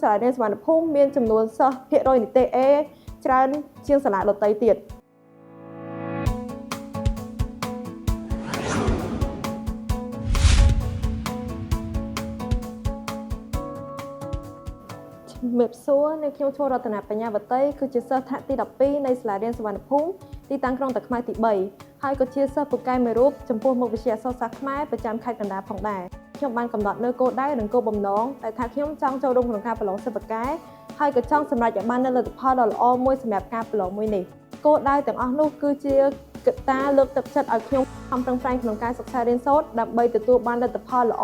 សាលារៀនសុវណ្ណភូមិមានចំនួនសិស្សភាគរយនីតិ A ច្រើនជាងសាលាដទៃទៀតជំរាបសួរនៅខ្ញុំឈ្មោះរតនាបញ្ញាវតីគឺជាសិស្សថ្នាក់ទី12នៃសាលារៀនសុវណ្ណភូមិទីតាំងក្រុងតាខ្មៅទី3ហើយក៏ជាសិស្សពូកែមួយរូបចំពោះមុខវិជ្ជាអក្សរសាស្ត្រខ្មែរប្រចាំខេត្តកណ្ដាលផងដែរខ្ញុំបានកំណត់នៅគោលដៅនិងគោលបំណងដែលថាខ្ញុំចង់ចូលរួមក្នុងការប្រឡងសិស្សពូកែហើយក៏ចង់សម្រេចឲ្យបាននូវលទ្ធផលដ៏ល្អមួយសម្រាប់ការប្រឡងមួយនេះគោលដៅទាំងអស់នោះគឺជាកត្តាលើកទឹកចិត្តឲ្យខ្ញុំខំប្រឹងប្រែងក្នុងការសិក្សារៀនសូត្រដើម្បីទទួលបានលទ្ធផលល្អ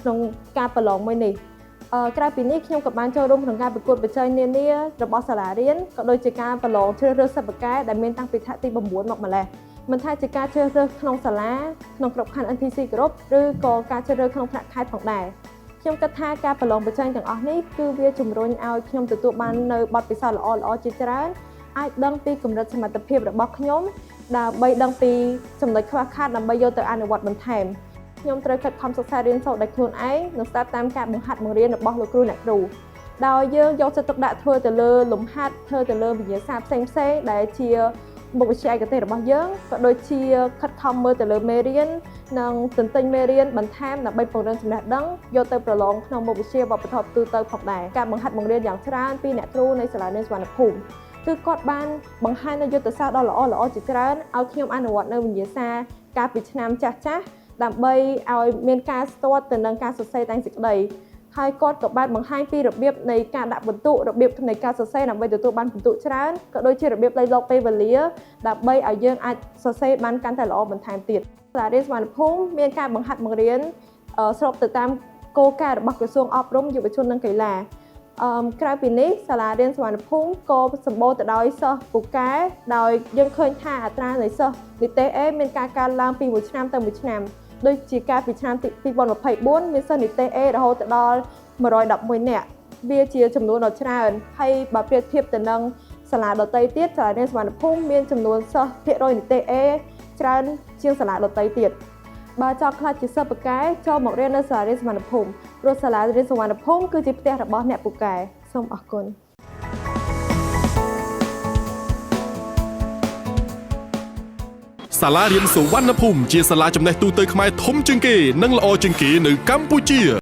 ក្នុងការប្រឡងមួយនេះក្រៅពីនេះខ្ញុំក៏បានចូលរួមក្នុងការប្រកួតប្រជែងនានារបស់សាលារៀនក៏ដូចជាការប្រឡងជ្រើសរើសសិស្សពូកែដែលមានតាំងពីថ្នាក់ទី9មកម្លេះមិនថាជាការជ្រើសរើសក្នុងសាលាក្នុងក្របខ័ណ្ឌ NTC គ្រប់ឬក៏ការជ្រើសរើសក្នុងថ្នាក់ខេត្តផងដែរខ្ញុំគិតថាការប្រឡងប្រជែងទាំងអស់នេះគឺវាជំរុញឲ្យខ្ញុំទទួលបាននៅបទពិសោធន៍ល្អៗជាច្រើនអាចដឹងពីកម្រិតសមត្ថភាពរបស់ខ្ញុំដើម្បីដឹងពីចំណុចខ្វះខាតដើម្បីយកទៅអនុវត្តបន្ថែមខ្ញុំត្រូវខិតខំសិក្សារៀនសូត្រដោយខ្លួនឯងនិងស្ដាប់តាមការបង្ហាត់បង្រៀនរបស់លោកគ្រូអ្នកគ្រូដោយយើងយកចិត្តទុកដាក់ធ្វើទៅលើលំហាត់ធ្វើទៅលើវិញ្ញាសាផ្សេងៗដែលជាមុខវិជ្ជាឯកទេសរបស់យើងក៏ដូចជាខិតខំមើលទៅលើមេរៀននិងទន្ទិញមេរៀនបន្ថែមដើម្បីពង្រឹងចំណេះដឹងយកទៅប្រឡងក្នុងមុខវិជ្ជាវប្បធម៌ទូទៅផងដែរការបង្ហាត់បង្រៀនយ៉ាងច្រើនពីអ្នកគ្រូនៃសាលារៀនសុវណ្ណភូមិគឺគាត់បានបង្ហាញនូវយុទ្ធសាស្ត្រដ៏ល្អៗជាច្រើនឲ្យខ្ញុំអនុវត្តនៅវិញ្ញាសាកាលពីឆ្នាំចាស់ៗដើម្បីឲ្យមានការស្ទាត់ទៅនឹងការសរសេរតែងសេចក្តីហើយគាត់ក៏បានបង្ហាញពីរបៀបនៃការដាក់ពិន្ទុរបៀបនៃការសរសេរដើម្បីទទួលបានពិន្ទុច្រើនក៏ដូចជារបៀបលៃលកពេលវេលាដើម្បីឲ្យយើងអាចសរសេរបានកាន់តែល្អបន្ថែមទៀតសាលារៀនសុវណ្ណភូមិមានការបង្ហាត់បង្រៀនស្របទៅតាមគោលការណ៍របស់ក្រសួងអប់រំយុវជននិងកីឡាក្រៅពីនេះសាលារៀនសុវណ្ណភូមិក៏សម្បូរទៅដោយសិស្សពូកែដោយយើងឃើញថាអត្រានៃសិស្សនីតិ A មានការកើនឡើងពីមួយឆ្នាំទៅមួយឆ្នាំដូចជាការពីឆ្នាំ2024មានសិស្សនីតិ A រហូតដល់111នាក់វាជាចំនួនដ៏ច្រើនហើយបើប្រៀបធៀបទៅនឹងសាលាដទៃទៀតសាលារៀនសុវណ្ណភូមិមានចំនួនសិស្សភាគរយនីតិ A ច្រើនជាងសាលាដទៃទៀតបើចង់ខ្លាចជាសិស្សពូកែចូលមករៀននៅសាលារៀនសុវណ្ណភូមិព្រោះសាលារៀនសុវណ្ណភូមិគឺជាផ្ទះរបស់អ្នកពូកែសូមអរគុណសាលារៀនសុវណ្ណភូមិជាសាលាចំណេះទូទៅខ្មែរធំជាងគេនិងល្អជាងគេនៅកម្ពុជា